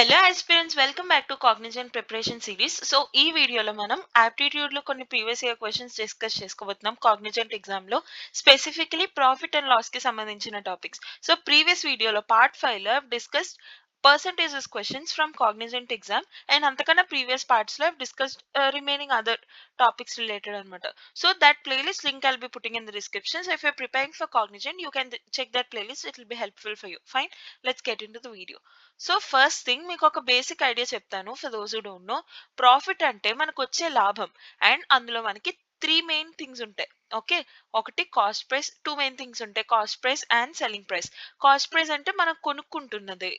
Hello aspirants, welcome back to Cognizant preparation series. So ఈ వీడియోలో మనం ఆప్టిట్యూడ్ లో కొన్ని ప్రీవియస్ ఇయర్ క్వశ్చన్స్ డిస్కస్ చేసుకోబోతున్నాం కాగ్నిజెంట్ ఎగ్జామ్ లో, స్పెసిఫికలీ ప్రాఫిట్ అండ్ లాస్ కి సంబంధించిన టాపిక్స్. సో ప్రీవియస్ వీడియోలో పార్ట్ 5 లో discussed percentages questions from cognizant exam, and అంతకన్నా previous parts లో discussed remaining other topics related అనమాట. So that playlist link I'll be putting in the description. So if you're preparing for cognizant, you can check that playlist. It will be helpful for you. Fine, let's get into the video. So first thing మీకు ఒక basic idea చెప్తాను. For those who don't know, profit అంటే మనకు వచ్చే లాభం, and అందులో మనకి three main things ఉంటాయి. ఓకే, ఒకటి cost price, two main things ఉంటాయి, cost price and selling price. Cost price అంటే మనం కొనుక్కుంటున్నది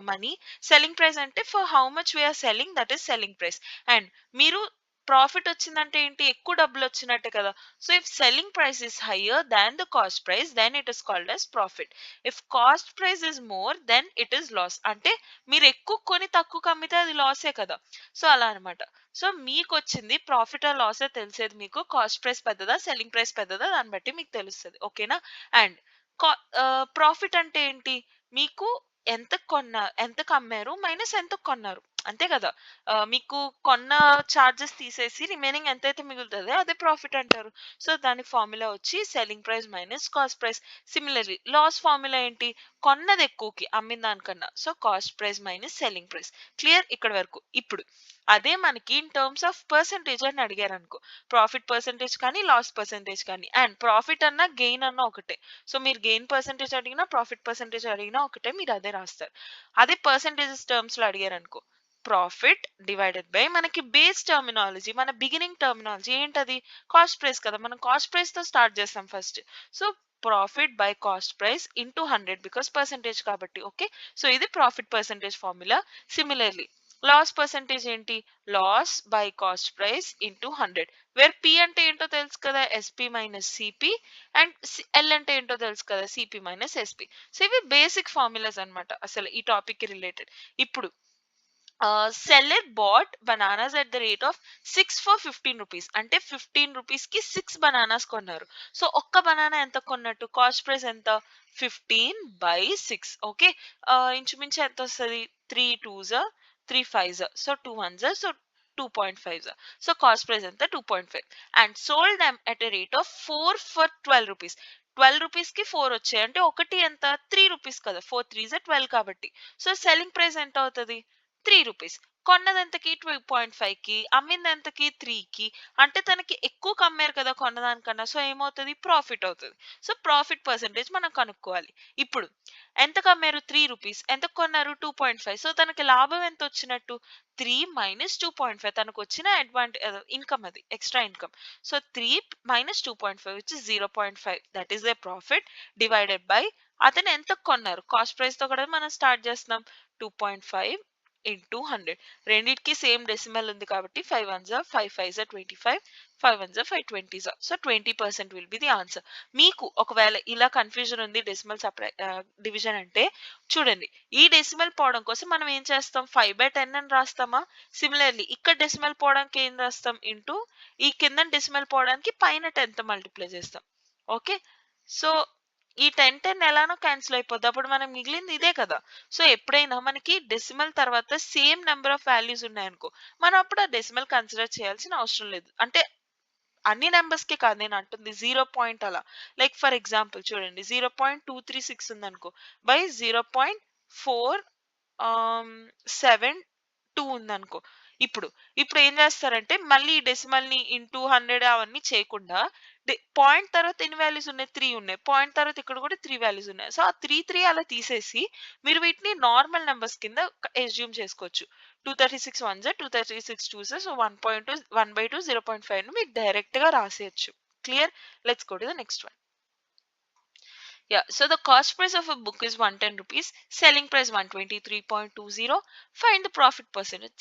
మనీ, సెల్లింగ్ ప్రైస్ అంటే for how much we are selling, that is selling price. And మీరు ప్రాఫిట్ వచ్చిందంటే ఏంటి, ఎక్కువ డబ్బులు వచ్చినట్టే కదా. So if selling price is higher than the cost price, then it is called as profit. If cost price is more then it is loss. అంటే మీరు ఎక్కువ కొని తక్కువ అమ్మితే అది లాసే కదా. సో అలా అనమాట. సో మీకు వచ్చింది ప్రాఫిట్ ఆ లాసే తెలిసేది మీకు, కాస్ట్ ప్రైస్ పెద్దదా సెల్లింగ్ ప్రైస్ పెద్దదా దాన్ని బట్టి మీకు తెలుస్తుంది. ఓకేనా. అండ్ ప్రాఫిట్ అంటే ఏంటి, మీకు ఎంతకు అమ్మారు మైనస్ ఎంతకు కొన్నారు, అంతే కదా. మీకు కొన్న చార్జెస్ తీసేసి రిమైనింగ్ ఎంతైతే మిగులుతుందో అదే ప్రాఫిట్ అంటారు. సో దానికి ఫార్ములా వచ్చి selling price minus cost price. Similarly loss formula ఏంటి, కొన్నది ఎక్కువకి అమ్మిన దానికన్నా, so cost price minus selling price. Clear ఇక్కడ వరకు. ఇప్పుడు అదే మనకి ఇన్ టర్మ్స్ ఆఫ్ పర్సంటేజ్ అని అడిగారు అనుకో, ప్రాఫిట్ పర్సంటేజ్ కానీ లాస్ పర్సంటేజ్ కానీ, అండ్ ప్రాఫిట్ అన్నా గెయిన్ అన్నా ఒకటే. సో మీరు గెయిన్ పర్సంటేజ్ అడిగినా ప్రాఫిట్ పర్సంటేజ్ అడిగినా ఒకటే, మీరు అదే రాస్తారు. అదే పర్సంటేజెస్ టర్మ్స్ లో అడిగారు అనుకో, ప్రాఫిట్ డివైడెడ్ బై మనకి బేస్ టర్మినాలజీ, మన బిగినింగ్ టర్మినాలజీ ఏంటది, కాస్ట్ ప్రైస్ కదా. మనం కాస్ట్ ప్రైస్ తో స్టార్ట్ చేస్తాం first. So profit by cost price into 100, because percentage కాబట్టి. ఓకే, సో ఇది profit percentage formula. Similarly loss percentage ఏంటి, loss by cost price into 100, where P అంటే ఏంటో తెలుసు కదా, SP minus CP, and L అంటే ఏంటో తెలుసు కదా, సిపి మైనస్ ఎస్పి. సో ఇవి బేసిక్ ఫార్ములాస్ అన్నమాట అసలు ఈ టాపిక్ కి రిలేటెడ్. ఇప్పుడు seller bought bananas at the rate of 6 for 15 rupees, అంటే 15 రూపీస్ కి 6 బనానాస్ కొన్నారు. సో ఒక్క బనానా ఎంత కొన్నట్టు, కాస్ట్ ప్రైస్ ఎంత, 15 బై 6. ఓకే, ఇంచుమించు ఎంత వస్తుంది, 3 2s 3 5s, so 2 1s, so 2.5. So cost price ఎంత, 2.5. And sold them at a rate of 4 for 12 rupees. 12 rupees కి 4 వచ్చాయి అంటే ఒకటి ఎంత, 3 రూపీస్ కదా, 4 3s 12 కాబట్టి. సో సెల్లింగ్ ప్రైస్ ఎంత అవుతుంది, 3 రూపీస్. కొన్నదెంతకి 12.5 కి, అమ్మిందెంతకి 3 కి. అంటే తనకి ఎక్కువ అమ్మారు కదా కొన్నదానికన్నా, సో ఏమవుతుంది, ప్రాఫిట్ అవుతుంది. సో ప్రాఫిట్ పర్సంటేజ్ మనం కనుక్కోవాలి. ఇప్పుడు ఎంతకు అమ్మారు, 3 రూపీస్, ఎంతకు కొన్నారు 2.5. సో తనకి లాభం ఎంత వచ్చినట్టు, 3 మైనస్ 2.5, తనకు వచ్చిన ఇన్కమ్, అది extra income. So 3 minus 2.5 which is 0.5, that is the profit divided by అతను ఎంత కొన్నారు, కాస్ట్ ప్రైస్ తో కూడా మనం స్టార్ట్ చేస్తున్నాం, 2.5 ఇంటూ 100. రెండింటికి సేమ్ డెసిమల్ ఉంది కాబట్టి 5 1s 5 5s 25, 5 1s 5 20s. So 20% will be the answer. మీకు ఒకవేళ ఇలా కన్ఫ్యూజన్ ఉంది డెసిమల్ డివిజన్ అంటే, చూడండి ఈ డెసిమల్ పోవడం కోసం మనం ఏం చేస్తాం, 5/10 అని రాస్తామా. సిమిలర్లీ ఇక్కడ డెసిమల్ పోవడానికి ఏం రాస్తాం, ఇంటూ ఈ కింద డెసిమల్ పోవడానికి పైన 10తో మల్టిప్లై చేస్తాం. ఓకే, సో ఈ 10 10 ఎలానో క్యాన్సిల్ అయిపోద్ది, అప్పుడు మనకు మిగిలింది ఇదే కదా. సో ఎప్పుడైనా మనకి డెసిమల్ తర్వాత సేమ్ నెంబర్ ఆఫ్ వాల్యూస్ ఉన్నాయనుకో, మనం అప్పుడు ఆ డెసిమల్ కన్సిడర్ చేయాల్సిన అవసరం లేదు. అంటే అన్ని నెంబర్స్ కి కాదు నేను అంటుంది, 0 పాయింట్ అలా. లైక్ ఫర్ ఎగ్జాంపుల్ చూడండి, 0.236 ఉందనుకో, బై 0.472 ఉందనుకో. ఇప్పుడు ఇప్పుడు ఏం చేస్తారంటే, మళ్ళీ ఈ డెసిమల్ ని ఇంటూ 100 అవన్నీ చేయకుండా, పాయింట్ తర్వాత ఎన్ని వాల్యూస్ ఉన్నాయి, 3 ఉన్నాయి, పాయింట్ తర్వాత ఇక్కడ కూడా 3 వాల్యూస్ ఉన్నాయి. సో ఆ 3 అలా తీసేసి మీరు వీటిని నార్మల్ నెంబర్స్ కింద ఎస్యూమ్ చేసుకోవచ్చు. 236 1s 236 2s, సో 1.2 1/2 0.5 మీరు డైరెక్ట్ గా రాసేయచ్చు. Clear, let's go to the next one. Yeah, so the cost price of a book is 110 rupees, selling price 123.20. Find the profit percentage.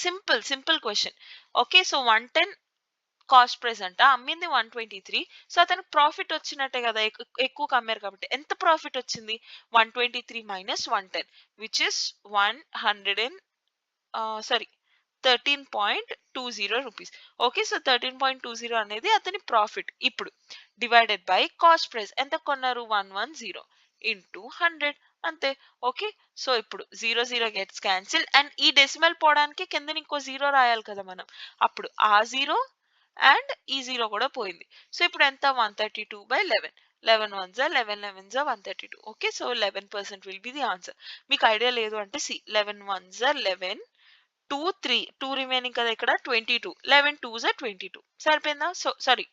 Simple question. Okay, so 110 cost price అంట, అమ్మింది 123. So అతనికి profit వచ్చినట్టే కదా, ఎక్కువ అమ్మారు కాబట్టి. ఎంత profit వచ్చింది, 123 minus 110 which is 13.20 rupees. Okay, so 13.20 అనేది అతని ప్రాఫిట్. ఇప్పుడు డివైడెడ్ బై కాస్ట్ ప్రైస్, ఎంత కొన్నారు, 110 ఇంటూ 100, అంతే. ఓకే. సో, ఇప్పుడు 0, 0 గెట్స్ క్యాన్సిల్డ్ అండ్ ఈ డెసిమల్ పోవడానికి కిందన ఇంకో 0 రాయాలి కదా మనం. అప్పుడు ఆ 0 అండ్ ఈ 0 కూడా పోయింది. సో, ఇప్పుడు ఎంత 132/11. 11 ones are 11 11s are 132. Okay. So, 11% will be the answer. మీకు ఐడియా లేదు అంటే 11 ones are 11, 2 3 2 రిమైనింగ్ కదా ఇక్కడ 22. 11 2s are 22. సరిపోయిందా? So, sorry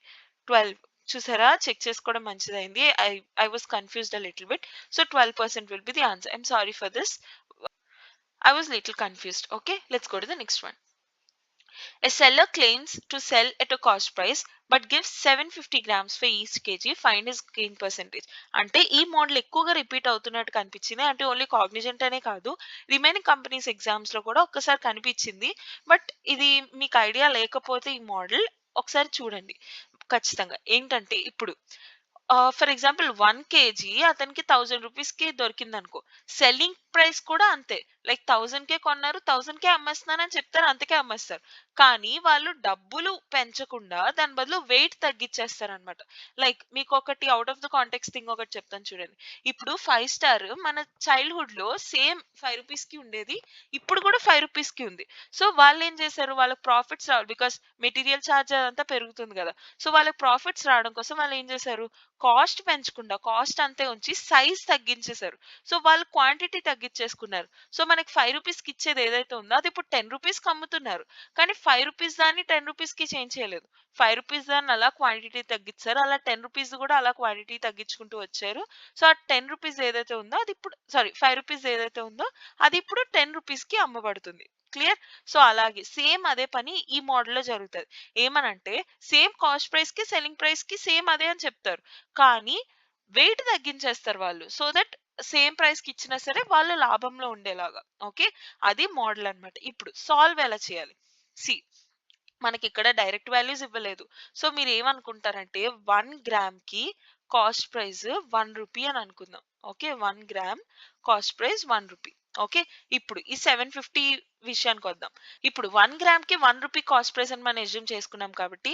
12. చూసారా? చెక్ చేసుకోవడం మంచిదైంది. I was confused a little bit. So, 12% will be the answer. I'm sorry for this. I was little confused. Okay, let's go to the next one. A seller claims to sell at a cost price but gives 750 grams for each kg. Find his gain percentage. అంటే ఈ model ఎక్కువగా repeat అవుతున్నట్టు కనిపించింది. అంటే only Cognizant అనే కాదు, remaining companies exams లో కూడా ఒక్కసారి కనిపించింది. బట్ ఇది మీకు ఐడియా లేకపోతే ఈ మోడల్ ఒకసారి చూడండి ఖచ్చితంగా. ఏంటంటే ఇప్పుడు ఫర్ ఎగ్జాంపుల్ 1 కేజీ అతనికి 1000 రూపీస్ కి దొరికింది అనుకో, సెల్లింగ్ ప్రైస్ కూడా అంతే. లైక్ 1000 కే కొన్నారు, 1000 కే అమ్మేస్తున్నాను అని చెప్తారు, అంతకే అమ్మేస్తారు. కానీ వాళ్ళు డబ్బులు పెంచకుండా దాని బదులు వెయిట్ తగ్గించేస్తారు అనమాట. లైక్ మీకు ఒకటి out of the context thing ఒకటి చెప్తాను చూడండి. ఇప్పుడు 5 స్టార్ మన చైల్డ్హుడ్ లో సేమ్ 5 రూపీస్ కి ఉండేది, ఇప్పుడు కూడా 5 రూపీస్ కి ఉంది. సో వాళ్ళు ఏం చేశారు, వాళ్ళకి ప్రాఫిట్స్ రావాలి, బికాస్ మెటీరియల్ ఛార్జ్ అదంతా పెరుగుతుంది కదా. సో వాళ్ళకి ప్రాఫిట్స్ రావడం కోసం వాళ్ళు ఏం చేశారు, కాస్ట్ పెంచకుండా కాస్ట్ అంతే ఉంచి సైజ్ తగ్గించేశారు. సో వాళ్ళు క్వాంటిటీ తగ్గించేసుకున్నారు. సో మనకి 5 రూపీస్ కి ఇచ్చేది ఏదైతే ఉందో అది ఇప్పుడు 10 రూపీస్ కి అమ్ముతున్నారు. కానీ 5 రూపీస్ దాన్ని 10 రూపీస్ కి చేంజ్ చేయలేదు. 5 రూపీస్ దాన్ని అలా క్వాంటిటీ తగ్గించారు, అలా 10 రూపీస్ కూడా అలా క్వాంటిటీ తగ్గించుకుంటూ వచ్చారు. సో ఆ 10 రూపీస్ ఏదైతే ఉందో అది ఇప్పుడు 5 రూపీస్ ఏదైతే ఉందో అది ఇప్పుడు 10 రూపీస్ కి అమ్మబడుతుంది. క్లియర్? సో అలాగే సేమ్ అదే పని ఈ మోడల్లో జరుగుతుంది. ఏమనంటే సేమ్ కాస్ట్ ప్రైస్ కి సెల్లింగ్ ప్రైస్ కి సేమ్ అదే అని చెప్తారు, కానీ వెయిట్ తగ్గించేస్తారు వాళ్ళు. సో దట్ సేమ్ ప్రైస్ కి ఇచ్చినా సరే వాళ్ళు లాభంలో ఉండేలాగా. ఓకే, అది మోడల్ అన్నమాట. ఇప్పుడు సాల్వ్ ఎలా చేయాలి? సి, మనకి ఇక్కడ డైరెక్ట్ వాల్యూస్ ఇవ్వలేదు. సో మీరు ఏమనుకుంటారంటే 1 గ్రామ్ కి కాస్ట్ ప్రైస్ 1 రూపీ అని అనుకుందాం. Okay, 1 gram cost price 1 rupee. Okay, ఇప్పుడు ఈ 750 విషయానికి వద్దాం. ఇప్పుడు 1 గ్రామ్ కి 1 రూపీ కాస్ట్ ప్రైస్ అని మనం ఎజ్యూమ్ చేసుకున్నాం కాబట్టి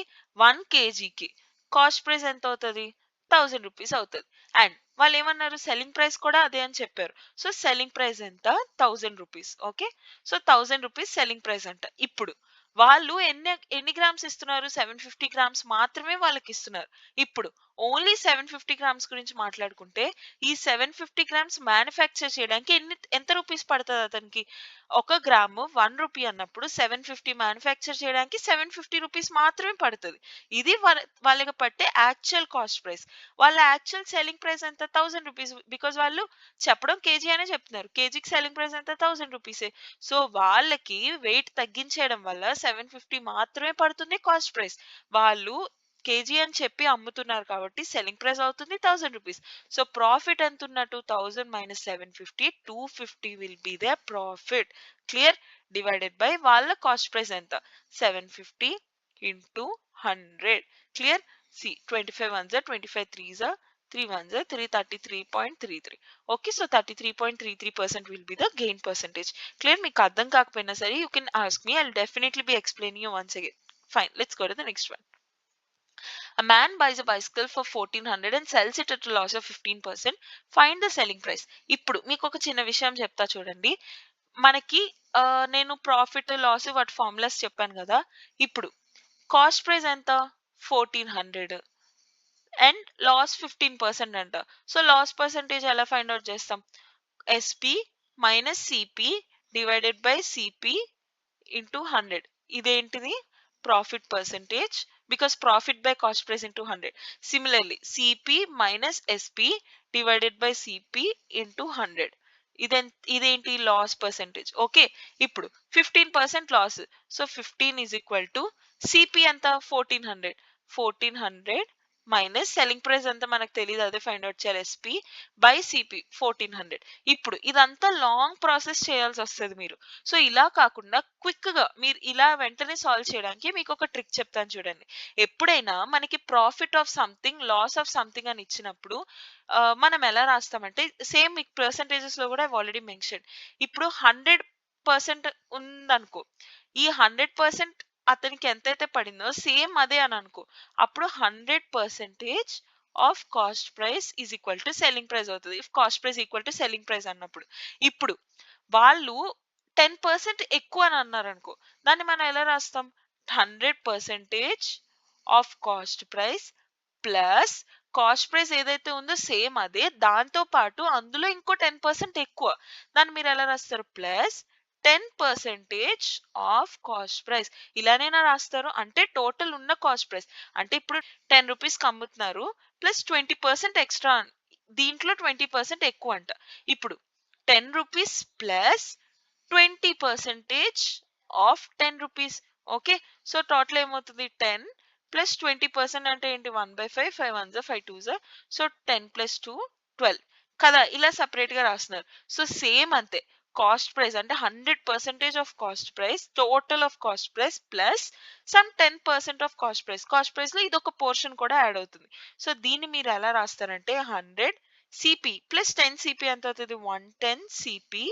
1 కేజీకి కాస్ట్ ప్రైస్ ఎంత అవుతుంది, 1000 రూపీస్ అవుతుంది. అండ్ వాళ్ళు ఏమన్నారు, సెల్లింగ్ ప్రైస్ కూడా అదే అని చెప్పారు. సో సెల్లింగ్ ప్రైస్ ఎంత, 1000 rupees. Okay, so 1000 rupees selling price అంట. ఇప్పుడు వాళ్ళు ఎన్ని ఎన్ని గ్రామ్స్ ఇస్తున్నారు, 750 గ్రామ్స్ మాత్రమే వాళ్ళకి ఇస్తున్నారు. ఇప్పుడు ఓన్లీ 750 గ్రామ్స్ గురించి మాట్లాడుకుంటే ఈ 750 గ్రామ్స్ మ్యానుఫ్యాక్చర్ చేయడానికి ఎంత రూపీస్ పడుతుంది అతనికి? 1 గ్రాము 1 రూపీ అన్నప్పుడు 750 మ్యానుఫ్యాక్చర్ చేయడానికి 750 రూపీస్ మాత్రమే పడుతుంది. ఇది వాళ్ళకి పట్టే యాక్చువల్ కాస్ట్ ప్రైస్. వాళ్ళ యాక్చువల్ సెల్లింగ్ ప్రైస్ ఎంత, 1000 రూపీస్. బికాస్ వాళ్ళు చెప్పడం కేజీ అనే చెప్తున్నారు, కేజీకి సెల్లింగ్ ప్రైస్ ఎంత, 1000 రూపీసే. సో వాళ్ళకి వెయిట్ తగ్గించేయడం వల్ల 750 మాత్రమే పడుతుంది కాస్ట్ ప్రైస్. వాళ్ళు కేజీ అని చెప్పి అమ్ముతున్నారు కాబట్టి సెల్లింగ్ ప్రైస్ అవుతుంది 1000 రూపీస్. సో ప్రాఫిట్ ఎంత ఉన్నట్టు, 1000 minus 750, 250 will be the profit. Clear? Divided by వాళ్ళ కాస్ట్ ప్రైస్ ఎంత, 750 into 100. Clear? See, 25 ones are 25 threes are 3 ones are 333.33. Okay, so 33.33% will be the gain percentage. Clear? మీకు అర్థం కాకపోయినా సరే you can ask me, I will definitely be explaining you once again. Fine, let's go to the next one. A man buys a bicycle for 1400 and sells it at a loss of 15%. Find the selling price. ఇప్పుడు మీకు ఒక చిన్న విషయం చెప్తా చూడండి. మనకి నేను profit loss వాటి ఫార్ములాస్ చెప్పాను కదా. ఇప్పుడు కాస్ట్ ప్రైస్ ఎంత, 1400 అండ్ లాస్ 15% అంట. సో లాస్ పర్సంటేజ్ ఎలా ఫైండ్ అవుట్ చేస్తాం, SP minus CP divided by CP into 100. ఇదేంటిది, profit percentage, because profit by cost price into 100. Similarly CP minus SP divided by CP into 100. ఇదేంటి, loss percentage. Okay, ఇప్పుడు 15% loss. So 15 is equal to CP ఎంత, 1400 minus selling price ఎంత మనకు తెలియదు, అదే find out చేయాలి, SP by CP 1400. ఇప్పుడు ఇదంతా లాంగ్ ప్రాసెస్ చేయాల్సి వస్తుంది మీరు. సో ఇలా కాకుండా క్విక్ గా మీరు ఇలా వెంటనే సాల్వ్ చేయడానికి మీకు ఒక ట్రిక్ చెప్తాను చూడండి. ఎప్పుడైనా మనకి profit of something loss of something అని ఇచ్చినప్పుడు మనం ఎలా రాస్తామంటే సేమ్ మీకు పర్సంటేజెస్ లో కూడా ఆల్రెడీ మెన్షన్. ఇప్పుడు 100% ఉందనుకో, ఈ 100% అతనికి ఎంతైతే పడిందో సేమ్ అదే అని అనుకో, అప్పుడు 100% of cost price is equal to selling price అవుతుంది. If cost price equal to selling price అన్నప్పుడు ఇప్పుడు వాళ్ళు 10% ఎక్కువ అని అన్నారు అనుకో, దాన్ని మనం ఎలా రాస్తాం? 100% of cost price plus cost price ఏదైతే ఉందో సేమ్ అదే, దాంతో పాటు అందులో ఇంకో 10% ఎక్కువ, దాన్ని మీరు ఎలా రాస్తారు? Plus 10% of cost price. ఇలానైనా రాస్తారు. అంటే టోటల్ ఉన్న కాస్ట్ ప్రైస్, అంటే ఇప్పుడు 10 రూపీస్కి అమ్ముతున్నారు ప్లస్ 20% ఎక్స్ట్రా, దీంట్లో 20% ఎక్కువ అంట. ఇప్పుడు 10 rupees plus 20% of 10 rupees. Okay, so total ఏమవుతుంది? 10 ప్లస్ 20% అంటే ఏంటి? 1/5, 5 1 5 2 సో 10 ప్లస్ 2 12 కదా, ఇలా సపరేట్ గా రాస్తున్నారు. సో సేమ్ అంతే, కాస్ట్ ప్రైస్ అంటే 100% of cost price, total of cost price plus some 10% of cost price. Cost price లో ఇదొక పోర్షన్ కూడా యాడ్ అవుతుంది. సో దీన్ని మీరు ఎలా రాస్తారంటే 100 సిపి ప్లస్ 10 సిపి ఎంత అవుతుంది? 110 సిపి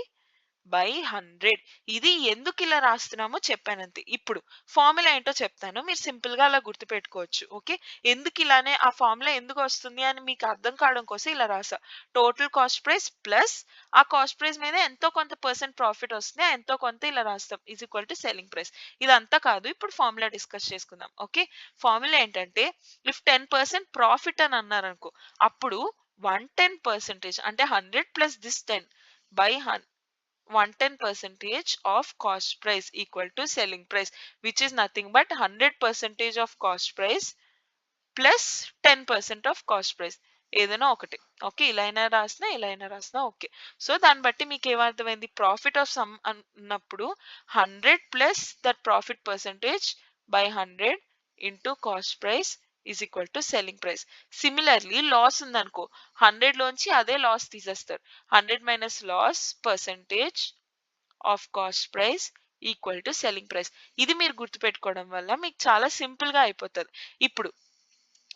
బై 100. ఇది ఎందుకు ఇలా రాస్తున్నామో చెప్పానంతే. ఇప్పుడు ఫార్ములా ఏంటో చెప్తాను, మీరు సింపుల్ గా అలా గుర్తుపెట్టుకోవచ్చు. ఓకే, ఎందుకు ఇలానే ఆ ఫార్ములా ఎందుకు వస్తుంది అని మీకు అర్థం కావడం కోసం ఇలా రాసా. టోటల్ కాస్ట్ ప్రైస్ ప్లస్ ఆ కాస్ట్ ప్రైస్ మీద ఎంతో కొంత పర్సెంట్ ప్రాఫిట్ వస్తుంది, ఎంతో కొంత ఇలా రాస్తాం is equal to selling price. ఇదంతా కాదు, ఇప్పుడు ఫార్ములా డిస్కస్ చేసుకుందాం. ఓకే, ఫార్ములా ఏంటంటే ఇఫ్ 10% ప్రాఫిట్ అని అన్నారు అనుకో, అప్పుడు 110% అంటే 100 plus this 10 by 110% of cost price equal to selling price, which is nothing but 100% of cost price plus 10% of cost price, ఏదైనా ఒకటి. ఓకే, ఇలా అయినా రాసినా ఇలా అయినా రాసినా ఓకే. సో దాన్ని బట్టి మీకు ఏమర్థమైంది? ప్రాఫిట్ ఆఫ్ సమ్ అన్నప్పుడు 100 plus that profit percentage by 100 into cost price is equal to selling price. Similarly loss ఉందనుకో, 100 లోంచి అదే లాస్ తీసేస్తారు. 100 minus loss percentage of cost price equal to selling price. ఇది మీరు గుర్తుపెట్టుకోవడం వల్ల మీకు చాలా సింపుల్ గా అయిపోతుంది. ఇప్పుడు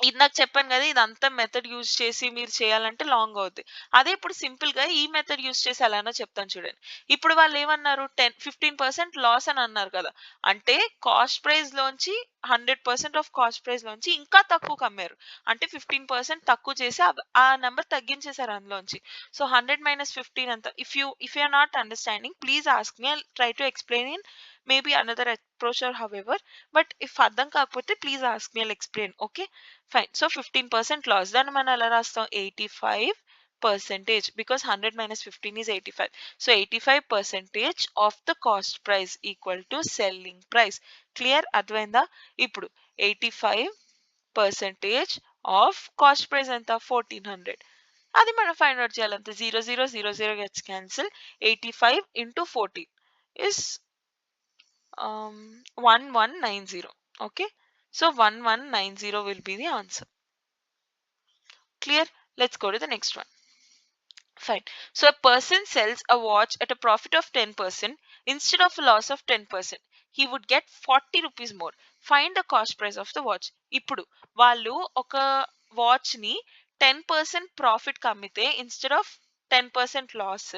ఇది నాకు చెప్పాను కదా, ఇదంతా మెథడ్ యూజ్ చేసి మీరు చేయాలంటే లాంగ్ అవుద్ది. అదే ఇప్పుడు సింపుల్ గా ఈ మెథడ్ యూజ్ చేసి ఎలానో చెప్తాను చూడండి. ఇప్పుడు వాళ్ళు ఏమన్నారు? 15% లాస్ అని అన్నారు కదా, అంటే కాస్ట్ ప్రైస్ లోంచి 100% ఆఫ్ కాస్ట్ ప్రైస్ లోంచి ఇంకా తక్కువ అమ్మారు, అంటే 15% తక్కువ చేసి ఆ నెంబర్ తగ్గించేశారు అందులోంచి. సో 100 మైనస్ 15 అంత. If you are not understanding please ask me, I try to explain in maybe another approach or however, but if అర్థం కాకపోతే please ask me, I explain. Okay fine. So 15% loss, దాన్ని మనం ఎలా రాస్తాం? 85%, because 100 minus 15 is 85. So 85% of the cost price equal to selling price. Clear? అర్థమైందా? ఇప్పుడు 85% of cost price ఎంత? 1400. అది మనం ఫైండ్ అవుట్ చేయాలంటే 0000 gets cancel. 85 into 14 is 1190. Okay, so 1190 will be the answer. Clear? Let's go to the next one. Fine. So a person sells a watch at a profit of 10% instead of a loss of 10%. He would get 40 rupees more. Find the cost price of the watch. ఇప్పుడు వాళ్ళు ఒక watch ని 10% profit కి అమ్మితే instead of 10% loss,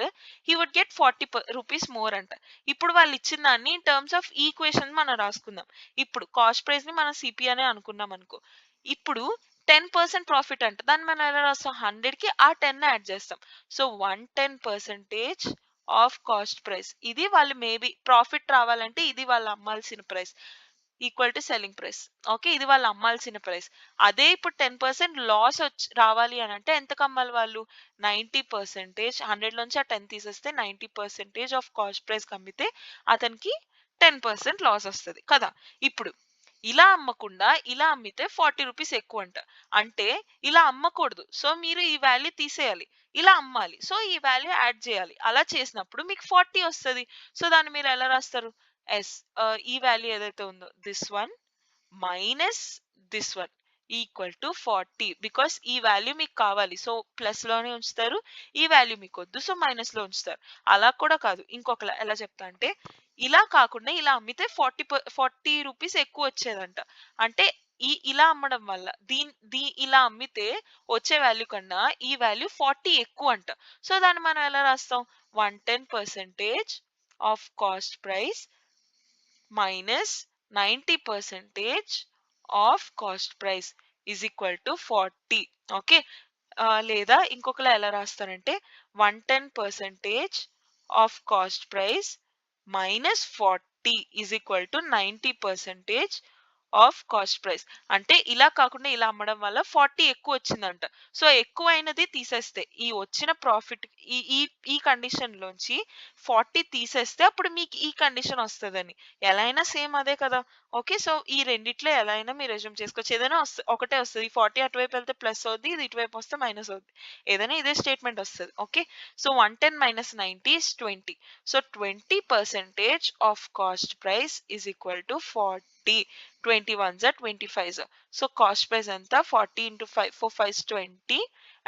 he would get 40 rupees more అంట. ఇప్పుడు వాళ్ళు ఇచ్చిన దాన్ని ఇన్ టర్మ్స్ ఆఫ్ ఈక్వేషన్ మనం రాసుకుందాం. ఇప్పుడు కాస్ట్ ప్రైస్ ని మనం సిపి అనే అనుకున్నాం అనుకో, ఇప్పుడు 10% ప్రాఫిట్ అంట, దాన్ని మనం ఎలా రాస్తాం? 100 కి ఆ 10 యాడ్ చేస్తాం. సో 110% ఆఫ్ కాస్ట్ ప్రైస్, ఇది వాళ్ళు మేబీ ప్రాఫిట్ రావాలంటే ఇది వాళ్ళు అమ్మాల్సిన price equal to selling price. Okay, ఇది వాళ్ళు అమ్మాల్సిన ప్రైస్. అదే ఇప్పుడు 10% లాస్ రావాలి అని అంటే ఎంత కమ్మాలి వాళ్ళు? 90%. 100 నుంచి ఆ 10 తీసేస్తే 90% ఆఫ్ కాస్ట్ ప్రైస్ కమ్మితే అతనికి 10% లాస్ వస్తుంది కదా. ఇప్పుడు ఇలా అమ్మకుండా ఇలా అమ్మితే 40 రూపీస్ ఎక్కువ అంట, అంటే ఇలా అమ్మకూడదు. సో మీరు ఈ వాల్యూ తీసేయాలి, ఇలా అమ్మాలి. సో ఈ వాల్యూ యాడ్ చేయాలి. అలా చేసినప్పుడు మీకు 40 వస్తుంది. సో దాన్ని మీరు ఎలా రాస్తారు? ఎస్, ఈ వాల్యూ ఏదైతే ఉందో this one minus this one equal to 40, because ఈ వాల్యూ మీకు కావాలి సో ప్లస్ లోనే ఉంచుతారు, ఈ వాల్యూ మీకు వద్దు సో మైనస్ లో ఉంచుతారు. అలా కూడా కాదు, ఇంకొకలా ఎలా చెప్తా అంటే ఇలా కాకుండా ఇలా అమ్మితే 40 రూపీస్ ఎక్కువ వచ్చేదంట, అంటే ఇలా అమ్మడం వల్ల ఇలా అమ్మితే వచ్చే వాల్యూ కన్నా ఈ వాల్యూ 40 ఎక్కువ అంట. సో దాన్ని మనం ఎలా రాస్తాం? 110% of cost price minus 90% of cost price is equal to 40. Okay, లేదా ఇంకొకలా ఎలా రాస్తారంటే 110% of cost price minus 40 is equal to 90% of cost price. అంటే ఇలా కాకుండా ఇలా అమ్మడం వల్ల 40 ఎక్కువ వచ్చిందంట. సో ఎక్కువ అయినది తీసేస్తే ఈ వచ్చిన ప్రాఫిట్ ఈ ఈ ఈ కండిషన్ లోంచి 40 తీసేస్తే అప్పుడు మీకు ఈ కండిషన్ వస్తుందని. ఎలా అయినా సేమ్ అదే కదా. ఓకే, సో ఈ రెండిట్లో ఎలా అయినా మీరు రెజ్యూమ్ చేసుకోవచ్చు. ఏదైనా ఒకటే వస్తుంది. 40 అటువైపు వెళ్తే ప్లస్ అవుద్ది, ఇది ఇటువైపు వస్తే మైనస్ అవుద్ది. ఏదైనా ఇదే స్టేట్మెంట్ వస్తుంది. Okay, so 110 minus 90 is 20. So 20% of cost price is equal to 40. 20 ones are 25. So cost price ఎంత 40 into 5 4 5 20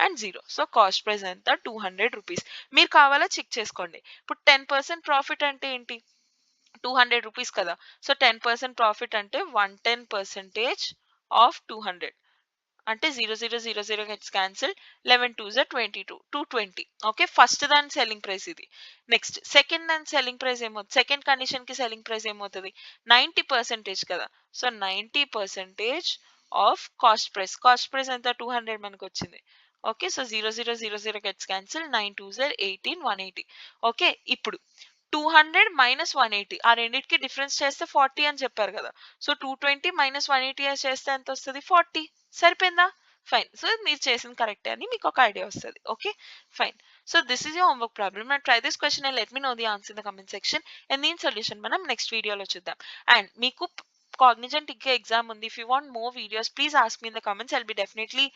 and 0. So cost price ఎంత 200 రూపీస్. మీరు కావాలా చెక్ చేసుకోండి. ఇప్పుడు 10% ప్రాఫిట్ అంటే ఏంటి, 200 రూపీస్ కదా. సో 10% ప్రాఫిట్ అంటే 110% ఆఫ్ 200 అంటే 0000 gets cancel. 11 2s are 22, 220. Okay, first దాని సెల్లింగ్ ప్రైస్ ఇది. నెక్స్ట్ సెకండ్ దాని సెల్లింగ్ ప్రైస్ ఏమవుతుంది, సెకండ్ కండిషన్ కి సెల్లింగ్ ప్రైస్ ఏమవుతుంది 90% కదా. So 90% of cost price. Cost price ఎంత 200 మనకు వచ్చింది. Okay, so 0000 gets cancel. 9 2s are 18, 180. Okay, ఇప్పుడు 200 మైనస్ 180 ఆ రెండింటికి డిఫరెన్స్ చేస్తే 40 అని చెప్పారు కదా. సో 220 మైనస్ 180 చేస్తే ఎంత వస్తుంది 40. సరిపోయిందా? ఫైన్. సో మీరు చేసింది కరెక్టే అని మీకు ఒక ఐడియా వస్తుంది. Okay, fine. So this is your homework problem. And try this question and let me know the answer in the comment section. And దీని సొల్యూషన్ మనం నెక్స్ట్ వీడియోలో చూద్దాం. అండ్ మీకు కాగ్నిజెంట్ ఇంకా ఎగ్జామ్ ఉంది. If you want more videos please ask me in the comments. I'll be definitely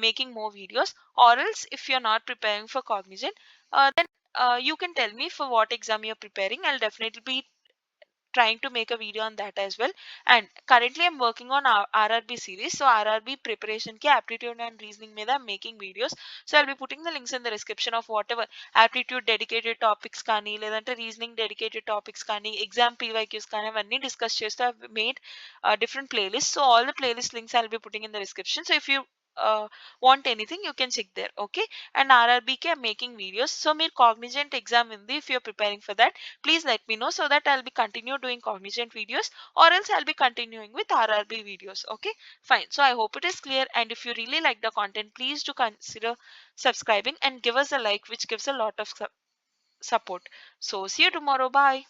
making more videos. Or else if you're not preparing for cognizant, then you can tell me for what exam you're preparing. I'll definitely be trying to make a video on that as well. And currently I'm working on our RRB series. So RRB preparation ki aptitude and reasoning మీద I'm making videos. So I'll be putting the links in the description of whatever aptitude dedicated topics కానీ లేదంటే reasoning dedicated topics కానీ exam PYQs కానీ అవన్నీ discuss చేస్తూ I've made different playlists. So all the playlist links I'll be putting in the description. So if you want anything you can check there. Okay, and RRB ki I'm making videos. So meer cognizant exam ఉంది. If you're preparing for that, please let me know so that I'll be continue doing cognizant videos, or else I'll be continuing with RRB videos. Okay, fine. So I hope it is clear, and if you really like the content, please do consider subscribing and give us a like, which gives a lot of support. So see you tomorrow. Bye.